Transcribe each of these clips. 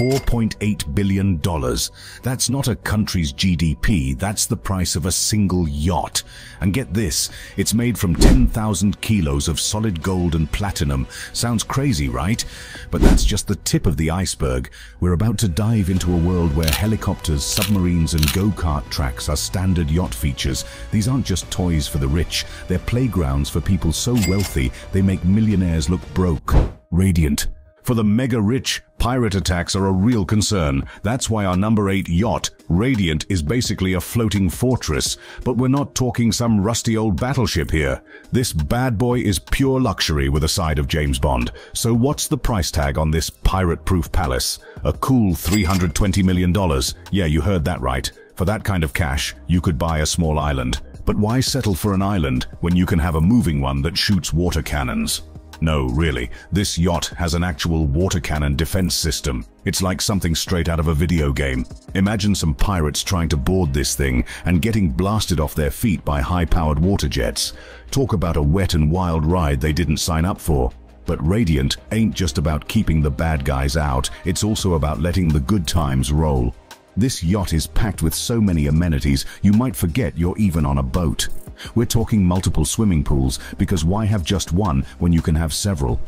$4.8 billion. That's not a country's GDP, that's the price of a single yacht. And get this, it's made from 10,000 kilos of solid gold and platinum. Sounds crazy, right? But that's just the tip of the iceberg. We're about to dive into a world where helicopters, submarines and go-kart tracks are standard yacht features. These aren't just toys for the rich, they're playgrounds for people so wealthy they make millionaires look broke. Radiant. For the mega-rich, pirate attacks are a real concern. That's why our number 8 yacht, Radiant, is basically a floating fortress. But we're not talking some rusty old battleship here. This bad boy is pure luxury with a side of James Bond. So what's the price tag on this pirate-proof palace? A cool $320 million. Yeah, you heard that right. For that kind of cash, you could buy a small island. But why settle for an island when you can have a moving one that shoots water cannons? No, really, this yacht has an actual water cannon defense system. It's like something straight out of a video game. Imagine some pirates trying to board this thing and getting blasted off their feet by high-powered water jets. Talk about a wet and wild ride they didn't sign up for. But Radiant ain't just about keeping the bad guys out, it's also about letting the good times roll. This yacht is packed with so many amenities you might forget you're even on a boat. We're talking multiple swimming pools, because why have just one when you can have several?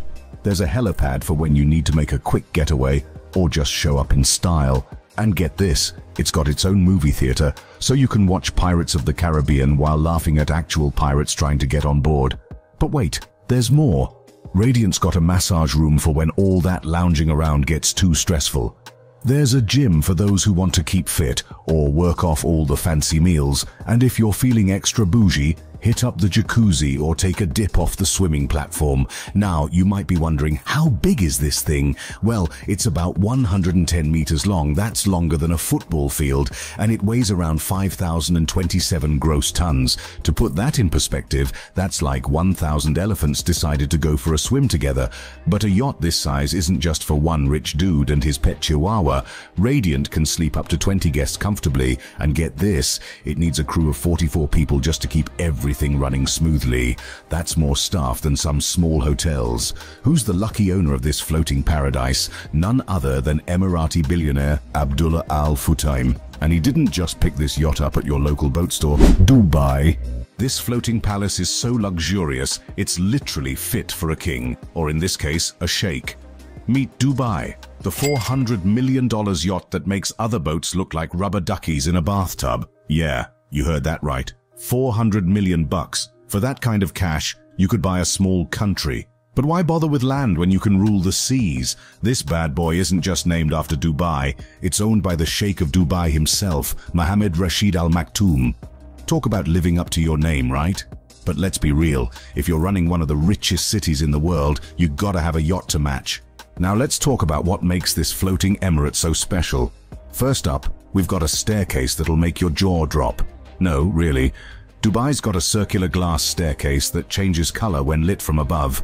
There's a helipad for when you need to make a quick getaway or just show up in style. And get this, it's got its own movie theater, so you can watch Pirates of the Caribbean while laughing at actual pirates trying to get on board. But wait, there's more. Radiant's got a massage room for when all that lounging around gets too stressful. There's a gym for those who want to keep fit or work off all the fancy meals, and if you're feeling extra bougie, hit up the jacuzzi or take a dip off the swimming platform. Now, you might be wondering, how big is this thing? Well, it's about 110 meters long. That's longer than a football field, and it weighs around 5,027 gross tons. To put that in perspective, that's like 1,000 elephants decided to go for a swim together. But a yacht this size isn't just for one rich dude and his pet chihuahua. Radiant can sleep up to 20 guests comfortably, and get this, it needs a crew of 44 people just to keep everything running smoothly. That's more staff than some small hotels. Who's the lucky owner of this floating paradise? None other than Emirati billionaire Abdullah Al Futtaim. And he didn't just pick this yacht up at your local boat store, Dubai. This floating palace is so luxurious, it's literally fit for a king, or in this case, a sheikh. Meet Dubai, the $400 million yacht that makes other boats look like rubber duckies in a bathtub. Yeah, you heard that right. 400 million bucks. For that kind of cash, you could buy a small country. But why bother with land when you can rule the seas? This bad boy isn't just named after Dubai. It's owned by the Sheikh of Dubai himself, Mohammed Rashid Al Maktoum. Talk about living up to your name, right? But let's be real, if you're running one of the richest cities in the world, you gotta have a yacht to match. Now let's talk about what makes this floating emirate so special. First up, we've got a staircase that'll make your jaw drop. No, really. Dubai's got a circular glass staircase that changes color when lit from above.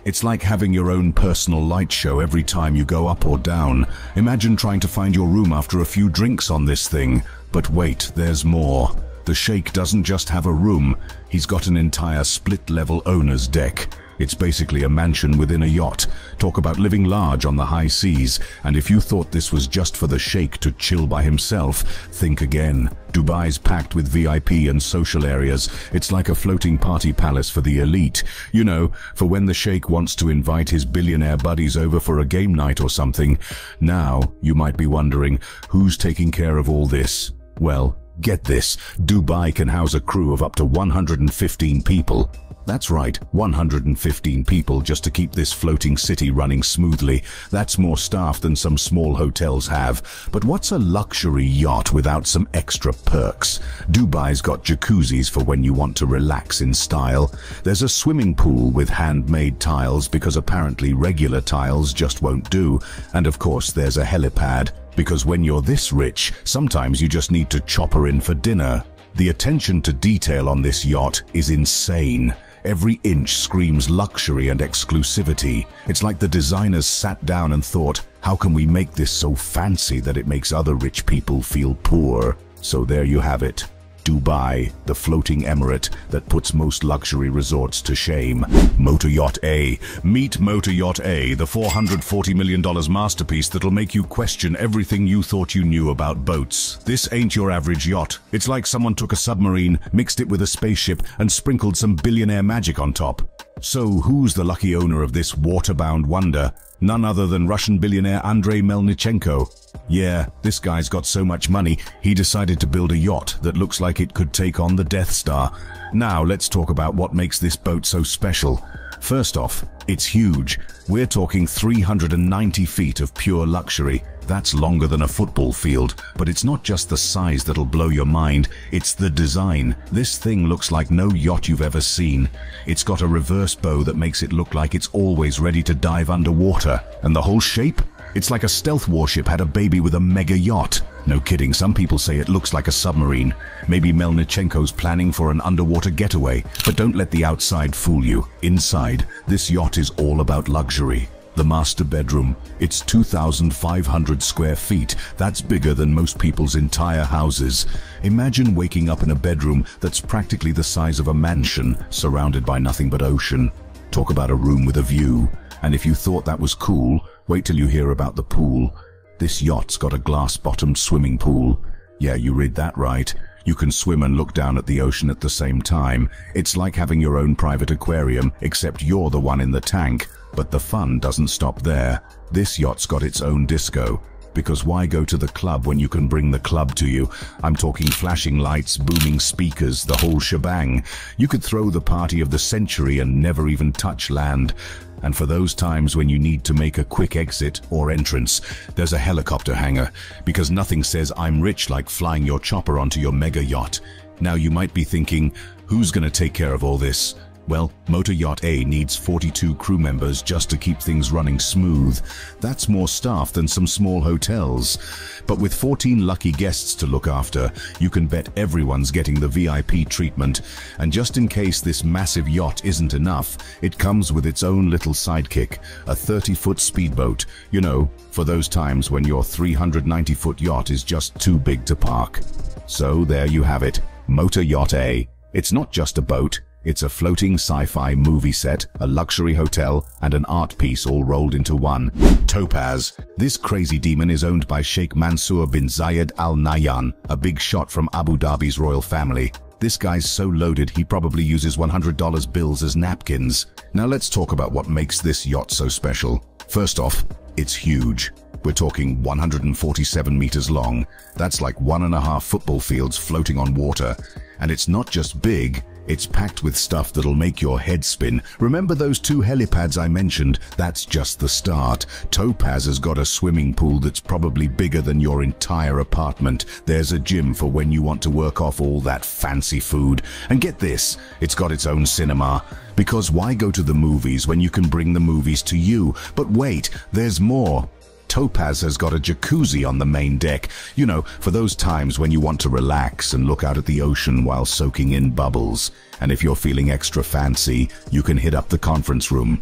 It's like having your own personal light show every time you go up or down. Imagine trying to find your room after a few drinks on this thing. But wait, there's more. The Sheikh doesn't just have a room, he's got an entire split-level owner's deck. It's basically a mansion within a yacht. Talk about living large on the high seas. And if you thought this was just for the Sheikh to chill by himself, think again. Dubai's packed with VIP and social areas. It's like a floating party palace for the elite. You know, for when the Sheikh wants to invite his billionaire buddies over for a game night or something. Now, you might be wondering, who's taking care of all this? Well, get this. Dubai can house a crew of up to 115 people. That's right, 115 people just to keep this floating city running smoothly. That's more staff than some small hotels have. But what's a luxury yacht without some extra perks? Dubai's got jacuzzis for when you want to relax in style. There's a swimming pool with handmade tiles because apparently regular tiles just won't do. And of course there's a helipad, because when you're this rich, sometimes you just need to chop her in for dinner. The attention to detail on this yacht is insane. Every inch screams luxury and exclusivity. It's like the designers sat down and thought, how can we make this so fancy that it makes other rich people feel poor? So there you have it. Dubai, the floating emirate that puts most luxury resorts to shame. Motor Yacht A. Meet Motor Yacht A, the $440 million masterpiece that'll make you question everything you thought you knew about boats. This ain't your average yacht. It's like someone took a submarine, mixed it with a spaceship, and sprinkled some billionaire magic on top. So who's the lucky owner of this waterbound wonder? None other than Russian billionaire Andrei Melnichenko. Yeah, this guy's got so much money, he decided to build a yacht that looks like it could take on the Death Star. Now let's talk about what makes this boat so special. First off, it's huge. We're talking 390 feet of pure luxury. That's longer than a football field. But it's not just the size that'll blow your mind, it's the design. This thing looks like no yacht you've ever seen. It's got a reverse bow that makes it look like it's always ready to dive underwater. And the whole shape? It's like a stealth warship had a baby with a mega yacht. No kidding, some people say it looks like a submarine. Maybe Melnichenko's planning for an underwater getaway. But don't let the outside fool you. Inside, this yacht is all about luxury. The master bedroom. It's 2,500 square feet. That's bigger than most people's entire houses. Imagine waking up in a bedroom that's practically the size of a mansion, surrounded by nothing but ocean. Talk about a room with a view. And if you thought that was cool, wait till you hear about the pool. This yacht's got a glass-bottomed swimming pool. Yeah, you read that right. You can swim and look down at the ocean at the same time. It's like having your own private aquarium, except you're the one in the tank. But the fun doesn't stop there. This yacht's got its own disco. Because why go to the club when you can bring the club to you? I'm talking flashing lights, booming speakers, the whole shebang. You could throw the party of the century and never even touch land. And for those times when you need to make a quick exit or entrance, there's a helicopter hangar, because nothing says I'm rich like flying your chopper onto your mega yacht. Now you might be thinking, who's gonna take care of all this? Well, Motor Yacht A needs 42 crew members just to keep things running smooth. That's more staff than some small hotels. But with 14 lucky guests to look after, you can bet everyone's getting the VIP treatment. And just in case this massive yacht isn't enough, it comes with its own little sidekick, a 30-foot speedboat. You know, for those times when your 390-foot yacht is just too big to park. So there you have it, Motor Yacht A. It's not just a boat. It's a floating sci-fi movie set, a luxury hotel, and an art piece all rolled into one. Topaz. This crazy demon is owned by Sheikh Mansour bin Zayed Al Nahyan, a big shot from Abu Dhabi's royal family. This guy's so loaded he probably uses $100 bills as napkins. Now let's talk about what makes this yacht so special. First off, it's huge. We're talking 147 meters long. That's like 1.5 football fields floating on water. And it's not just big, it's packed with stuff that'll make your head spin. Remember those 2 helipads I mentioned? That's just the start. Topaz has got a swimming pool that's probably bigger than your entire apartment. There's a gym for when you want to work off all that fancy food. And get this, it's got its own cinema. Because why go to the movies when you can bring the movies to you? But wait, there's more. Topaz has got a jacuzzi on the main deck, you know, for those times when you want to relax and look out at the ocean while soaking in bubbles. And if you're feeling extra fancy, you can hit up the conference room.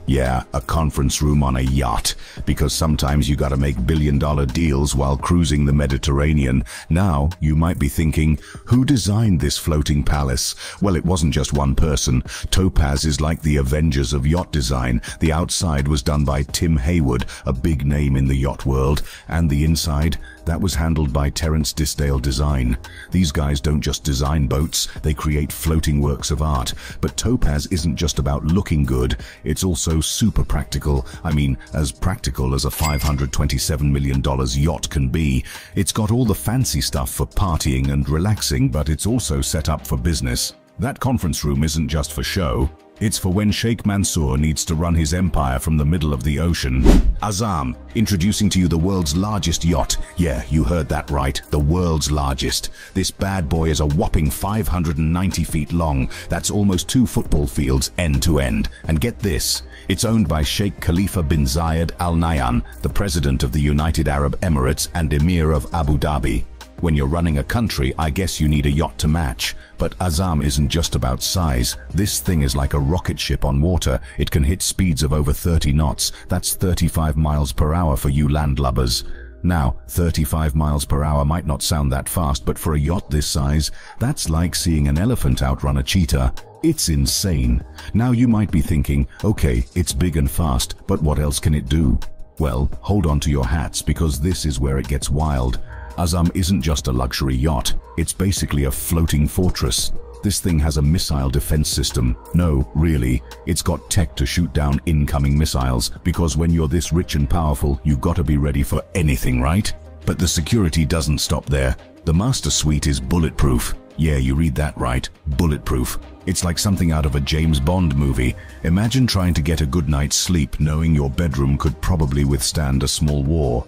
Yeah, a conference room on a yacht, because sometimes you gotta make billion-dollar deals while cruising the Mediterranean. Now, you might be thinking, who designed this floating palace? Well, it wasn't just one person. Topaz is like the Avengers of yacht design. The outside was done by Tim Hayward, a big name in the yacht world, and the inside, that was handled by Terence Disdale Design. These guys don't just design boats, they create floating works of art. But Topaz isn't just about looking good, it's also super practical. I mean, as practical as a $527 million yacht can be. It's got all the fancy stuff for partying and relaxing, but it's also set up for business. That conference room isn't just for show. It's for when Sheikh Mansour needs to run his empire from the middle of the ocean. Azam, introducing to you the world's largest yacht. Yeah, you heard that right, the world's largest. This bad boy is a whopping 590 feet long. That's almost 2 football fields end to end. And get this, it's owned by Sheikh Khalifa bin Zayed Al Nahyan, the president of the United Arab Emirates and Emir of Abu Dhabi. When you're running a country, I guess you need a yacht to match. But Azam isn't just about size. This thing is like a rocket ship on water. It can hit speeds of over 30 knots. That's 35 miles per hour for you landlubbers. Now, 35 miles per hour might not sound that fast, but for a yacht this size, that's like seeing an elephant outrun a cheetah. It's insane. Now you might be thinking, okay, it's big and fast, but what else can it do? Well, hold on to your hats, because this is where it gets wild. Azam isn't just a luxury yacht, it's basically a floating fortress. This thing has a missile defense system. No, really, it's got tech to shoot down incoming missiles, because when you're this rich and powerful, you gotta be ready for anything, right? But the security doesn't stop there. The master suite is bulletproof. Yeah, you read that right, bulletproof. It's like something out of a James Bond movie. Imagine trying to get a good night's sleep knowing your bedroom could probably withstand a small war.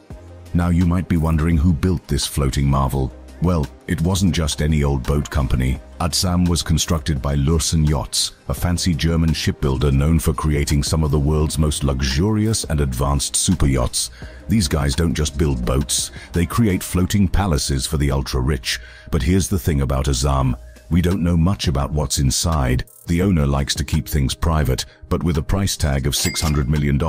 Now you might be wondering who built this floating marvel. Well, it wasn't just any old boat company. Azam was constructed by Yachts, a fancy German shipbuilder known for creating some of the world's most luxurious and advanced super yachts. These guys don't just build boats, they create floating palaces for the ultra-rich. But here's the thing about Azam. We don't know much about what's inside. The owner likes to keep things private, but with a price tag of $600 million,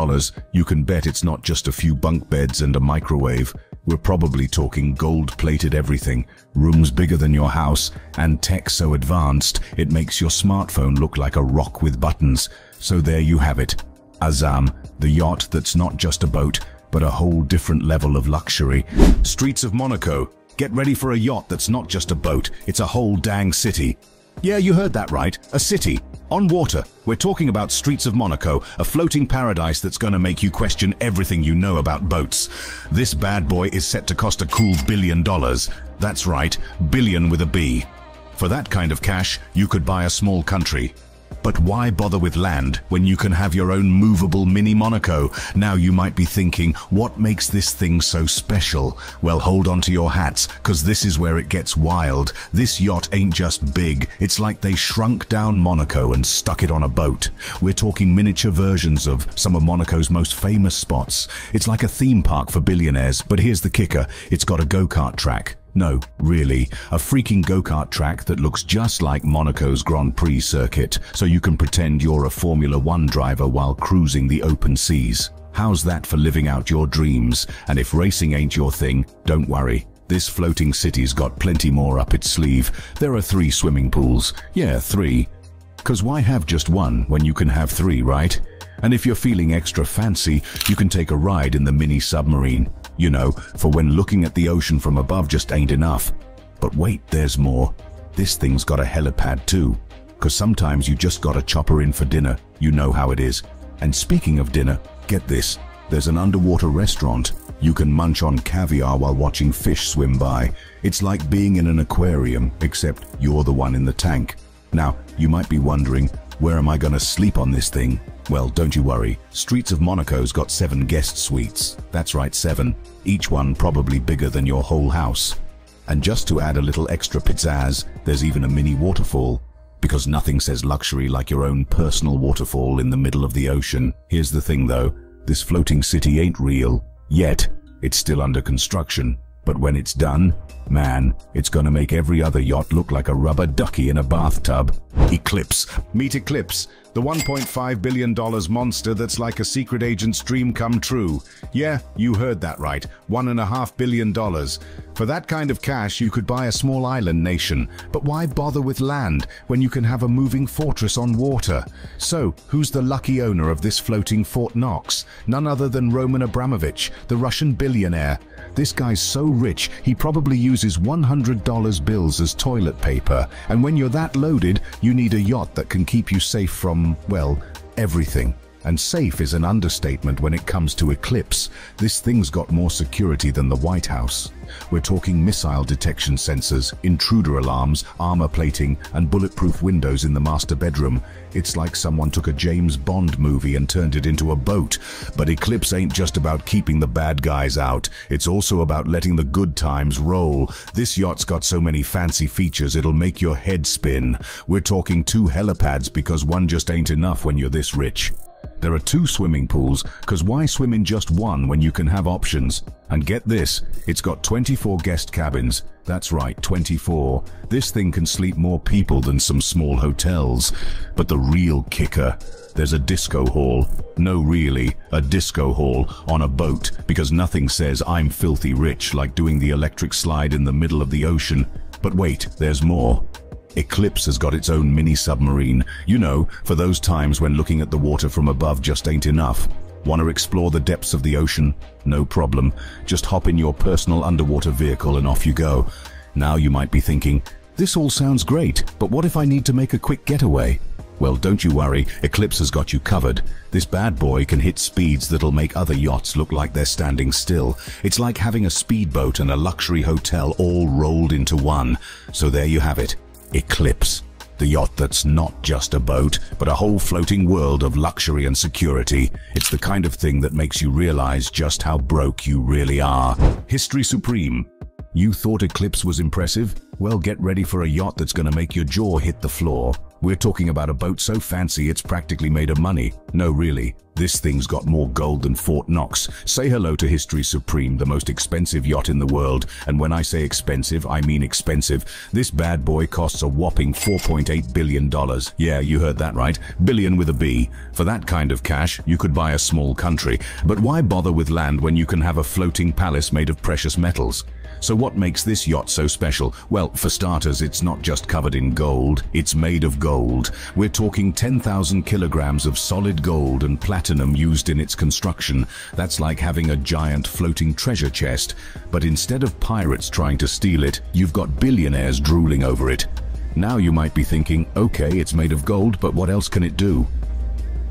you can bet it's not just a few bunk beds and a microwave. We're probably talking gold-plated everything, rooms bigger than your house, and tech so advanced it makes your smartphone look like a rock with buttons. So there you have it. Azam, the yacht that's not just a boat, but a whole different level of luxury. Streets of Monaco. Get ready for a yacht that's not just a boat, it's a whole dang city. Yeah, you heard that right, a city. On water. We're talking about Streets of Monaco, a floating paradise that's gonna make you question everything you know about boats. This bad boy is set to cost a cool $1 billion. That's right, billion with a B. For that kind of cash, you could buy a small country. But why bother with land when you can have your own movable mini Monaco? Now you might be thinking, what makes this thing so special? Well, hold on to your hats, cause this is where it gets wild. This yacht ain't just big, it's like they shrunk down Monaco and stuck it on a boat. We're talking miniature versions of some of Monaco's most famous spots. It's like a theme park for billionaires, but here's the kicker, it's got a go-kart track. No, really, a freaking go-kart track that looks just like Monaco's Grand Prix circuit, so you can pretend you're a Formula One driver while cruising the open seas. How's that for living out your dreams? And if racing ain't your thing, don't worry. This floating city's got plenty more up its sleeve. There are 3 swimming pools. Yeah, 3. 'Cause why have just one when you can have 3, right? And if you're feeling extra fancy, you can take a ride in the mini submarine. You know, for when looking at the ocean from above just ain't enough. But wait, there's more. This thing's got a helipad too. 'Cause sometimes you just gotta chop her in for dinner. You know how it is. And speaking of dinner, get this. There's an underwater restaurant. You can munch on caviar while watching fish swim by. It's like being in an aquarium, except you're the one in the tank. Now, you might be wondering, where am I gonna sleep on this thing? Well, don't you worry. Streets of Monaco's got 7 guest suites. That's right, 7. Each one probably bigger than your whole house. And just to add a little extra pizzazz, there's even a mini waterfall. Because nothing says luxury like your own personal waterfall in the middle of the ocean. Here's the thing though, this floating city ain't real. Yet. It's still under construction. But when it's done, man, it's gonna make every other yacht look like a rubber ducky in a bathtub. Eclipse. Meet Eclipse, the $1.5 billion monster that's like a secret agent's dream come true. Yeah, you heard that right, $1.5 billion. For that kind of cash, you could buy a small island nation. But why bother with land when you can have a moving fortress on water? So, who's the lucky owner of this floating Fort Knox? None other than Roman Abramovich, the Russian billionaire. This guy's so rich, he probably uses $100 bills as toilet paper. And when you're that loaded, you need a yacht that can keep you safe from, well, everything. And safe is an understatement when it comes to Eclipse. This thing's got more security than the White House. We're talking missile detection sensors, intruder alarms, armor plating, and bulletproof windows in the master bedroom. It's like someone took a James Bond movie and turned it into a boat. But Eclipse ain't just about keeping the bad guys out. It's also about letting the good times roll. This yacht's got so many fancy features it'll make your head spin. We're talking 2 helipads because one just ain't enough when you're this rich. There are 2 swimming pools, cause why swim in just one when you can have options? And get this, it's got 24 guest cabins. That's right, 24. This thing can sleep more people than some small hotels. But the real kicker, there's a disco hall. No, really, a disco hall on a boat, because nothing says I'm filthy rich like doing the electric slide in the middle of the ocean. But wait, there's more. Eclipse has got its own mini submarine. You know, for those times when looking at the water from above just ain't enough. Want to explore the depths of the ocean? No problem. Just hop in your personal underwater vehicle and off you go. Now you might be thinking, this all sounds great, but what if I need to make a quick getaway? Well, don't you worry, Eclipse has got you covered. This bad boy can hit speeds that'll make other yachts look like they're standing still. It's like having a speedboat and a luxury hotel all rolled into one. So there you have it. Eclipse, the yacht that's not just a boat, but a whole floating world of luxury and security. It's the kind of thing that makes you realize just how broke you really are. History supreme. You thought Eclipse was impressive? Well, get ready for a yacht that's gonna make your jaw hit the floor. We're talking about a boat so fancy it's practically made of money. No, really, this thing's got more gold than Fort Knox. Say hello to History Supreme, the most expensive yacht in the world. And when I say expensive, I mean expensive. This bad boy costs a whopping $4.8 billion. Yeah, you heard that right. Billion with a B. For that kind of cash, you could buy a small country. But why bother with land when you can have a floating palace made of precious metals? So what makes this yacht so special? Well, for starters, it's not just covered in gold, it's made of gold. We're talking 10,000 kilograms of solid gold and platinum used in its construction. That's like having a giant floating treasure chest. But instead of pirates trying to steal it, you've got billionaires drooling over it. Now you might be thinking, okay, it's made of gold, but what else can it do?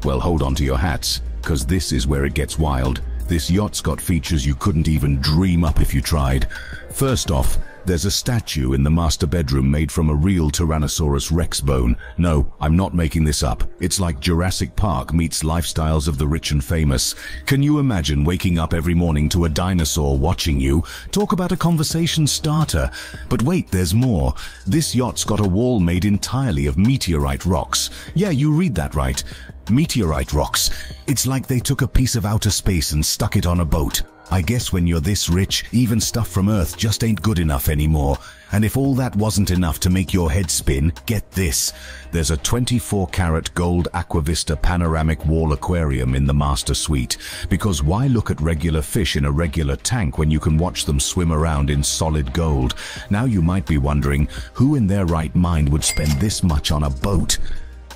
Well, hold on to your hats, because this is where it gets wild. This yacht's got features you couldn't even dream up if you tried. First off, there's a statue in the master bedroom made from a real Tyrannosaurus Rex bone. No, I'm not making this up. It's like Jurassic Park meets lifestyles of the rich and famous. Can you imagine waking up every morning to a dinosaur watching you? Talk about a conversation starter. But wait, there's more. This yacht's got a wall made entirely of meteorite rocks. Yeah, you read that right. Meteorite rocks. It's like they took a piece of outer space and stuck it on a boat. I guess when you're this rich, even stuff from Earth just ain't good enough anymore. And if all that wasn't enough to make your head spin, get this. There's a 24-karat gold Aquavista panoramic wall aquarium in the master suite. Because why look at regular fish in a regular tank when you can watch them swim around in solid gold? Now you might be wondering, who in their right mind would spend this much on a boat?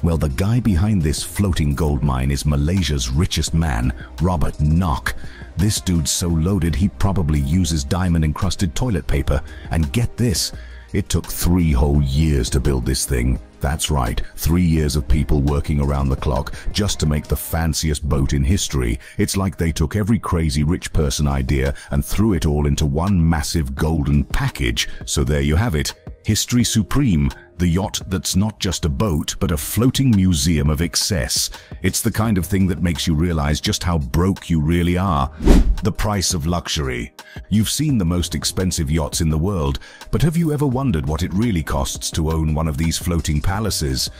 Well, the guy behind this floating gold mine is Malaysia's richest man, Robert Nock. This dude's so loaded he probably uses diamond-encrusted toilet paper. And get this, it took 3 whole years to build this thing. That's right, 3 years of people working around the clock just to make the fanciest boat in history. It's like they took every crazy rich person idea and threw it all into one massive golden package. So there you have it, History Supreme. The yacht that's not just a boat, but a floating museum of excess. It's the kind of thing that makes you realize just how broke you really are. The price of luxury. You've seen the most expensive yachts in the world, but have you ever wondered what it really costs to own one of these floating palaces?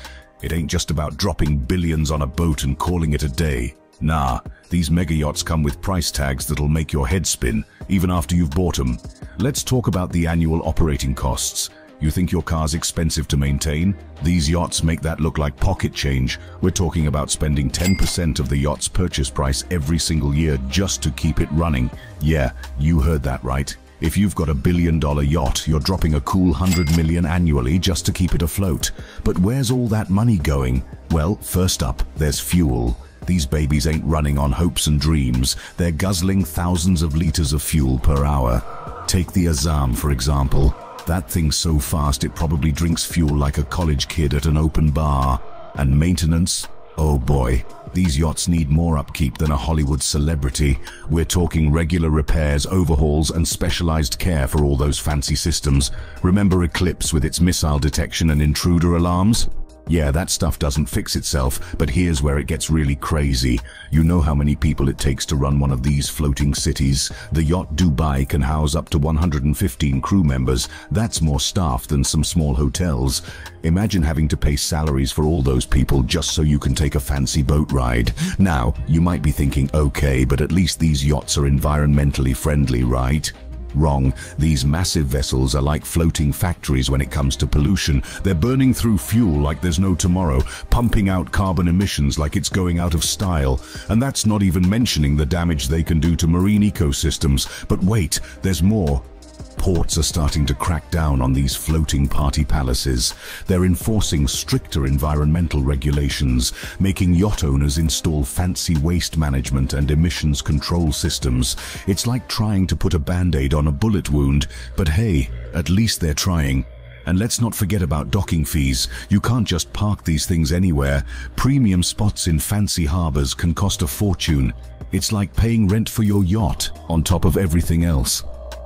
It ain't just about dropping billions on a boat and calling it a day. Nah, these mega yachts come with price tags that'll make your head spin, even after you've bought them. Let's talk about the annual operating costs. You think your car's expensive to maintain? These yachts make that look like pocket change. We're talking about spending 10% of the yacht's purchase price every single year just to keep it running. Yeah, you heard that right. If you've got $1 billion yacht, you're dropping a cool 100 million annually just to keep it afloat. But where's all that money going? Well, first up, there's fuel. These babies ain't running on hopes and dreams. They're guzzling thousands of liters of fuel per hour. Take the Azam, for example. That thing's so fast it probably drinks fuel like a college kid at an open bar. And maintenance? Oh boy, these yachts need more upkeep than a Hollywood celebrity. We're talking regular repairs, overhauls, and specialized care for all those fancy systems. Remember Eclipse with its missile detection and intruder alarms? Yeah, that stuff doesn't fix itself, but here's where it gets really crazy. You know how many people it takes to run one of these floating cities? The yacht Dubai can house up to 115 crew members. That's more staff than some small hotels. Imagine having to pay salaries for all those people just so you can take a fancy boat ride. Now, you might be thinking, okay, but at least these yachts are environmentally friendly, right? Wrong. These massive vessels are like floating factories when it comes to pollution. They're burning through fuel like there's no tomorrow, pumping out carbon emissions like it's going out of style. And that's not even mentioning the damage they can do to marine ecosystems. But wait, there's more. Ports are starting to crack down on these floating party palaces. They're enforcing stricter environmental regulations, making yacht owners install fancy waste management and emissions control systems. It's like trying to put a band-aid on a bullet wound, but hey, at least they're trying. And let's not forget about docking fees. You can't just park these things anywhere. Premium spots in fancy harbors can cost a fortune. It's like paying rent for your yacht on top of everything else.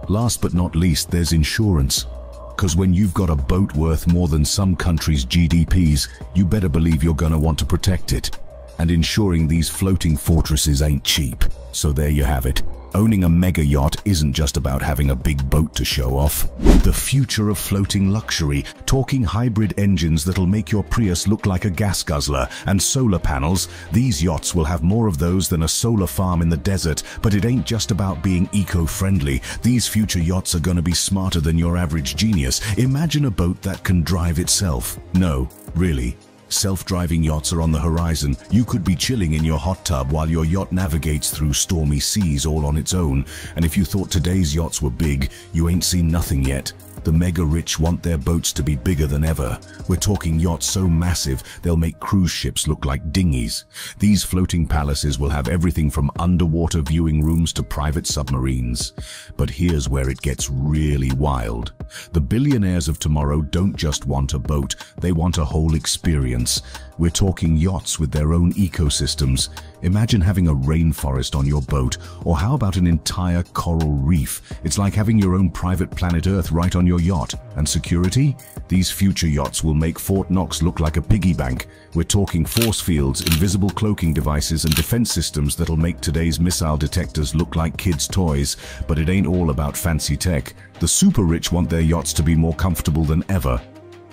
Last but not least, there's insurance. Because when you've got a boat worth more than some countries' GDPs, you better believe you're gonna want to protect it. And insuring these floating fortresses ain't cheap. So there you have it. Owning a mega yacht isn't just about having a big boat to show off. The future of floating luxury, talking hybrid engines that'll make your Prius look like a gas guzzler, and solar panels. These yachts will have more of those than a solar farm in the desert, but it ain't just about being eco-friendly. These future yachts are gonna be smarter than your average genius. Imagine a boat that can drive itself. No, really. Self-driving yachts are on the horizon. You could be chilling in your hot tub while your yacht navigates through stormy seas all on its own. And if you thought today's yachts were big, you ain't seen nothing yet. The mega rich want their boats to be bigger than ever. We're talking yachts so massive, they'll make cruise ships look like dinghies. These floating palaces will have everything from underwater viewing rooms to private submarines. But here's where it gets really wild. The billionaires of tomorrow don't just want a boat, they want a whole experience. We're talking yachts with their own ecosystems. Imagine having a rainforest on your boat, or how about an entire coral reef? It's like having your own private planet Earth right on your yacht. And security? These future yachts will make Fort Knox look like a piggy bank. We're talking force fields, invisible cloaking devices, and defense systems that'll make today's missile detectors look like kids' toys. But it ain't all about fancy tech. The super rich want their yachts to be more comfortable than ever.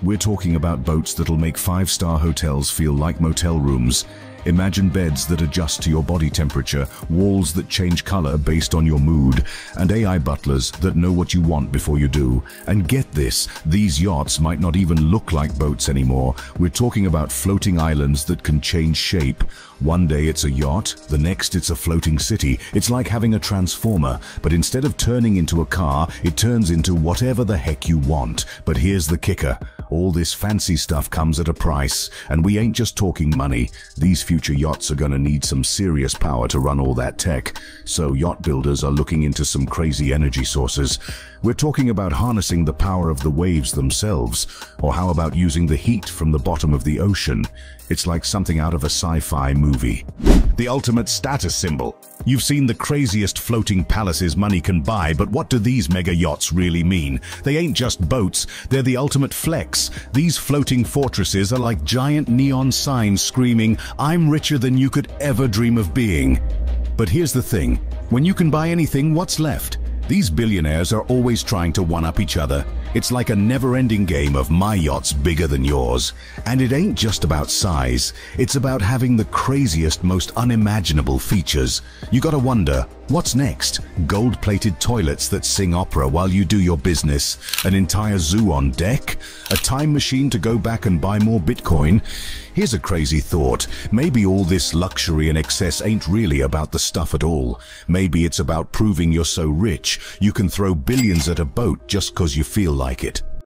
We're talking about boats that'll make five-star hotels feel like motel rooms. Imagine beds that adjust to your body temperature, walls that change color based on your mood, and AI butlers that know what you want before you do. And get this, these yachts might not even look like boats anymore. We're talking about floating islands that can change shape. One day it's a yacht, the next it's a floating city. It's like having a transformer, but instead of turning into a car, it turns into whatever the heck you want. But here's the kicker. All this fancy stuff comes at a price, and we ain't just talking money. These future yachts are gonna need some serious power to run all that tech. So yacht builders are looking into some crazy energy sources. We're talking about harnessing the power of the waves themselves, or how about using the heat from the bottom of the ocean? It's like something out of a sci-fi movie. The ultimate status symbol. You've seen the craziest floating palaces money can buy, but what do these mega yachts really mean? They ain't just boats, they're the ultimate flex. These floating fortresses are like giant neon signs screaming, "I'm richer than you could ever dream of being." But here's the thing, when you can buy anything, what's left? These billionaires are always trying to one-up each other. It's like a never-ending game of my yacht's bigger than yours. And it ain't just about size. It's about having the craziest, most unimaginable features. You gotta wonder, what's next? Gold-plated toilets that sing opera while you do your business? An entire zoo on deck? A time machine to go back and buy more Bitcoin? Here's a crazy thought. Maybe all this luxury and excess ain't really about the stuff at all. Maybe it's about proving you're so rich, you can throw billions at a boat just 'cause you feel like it.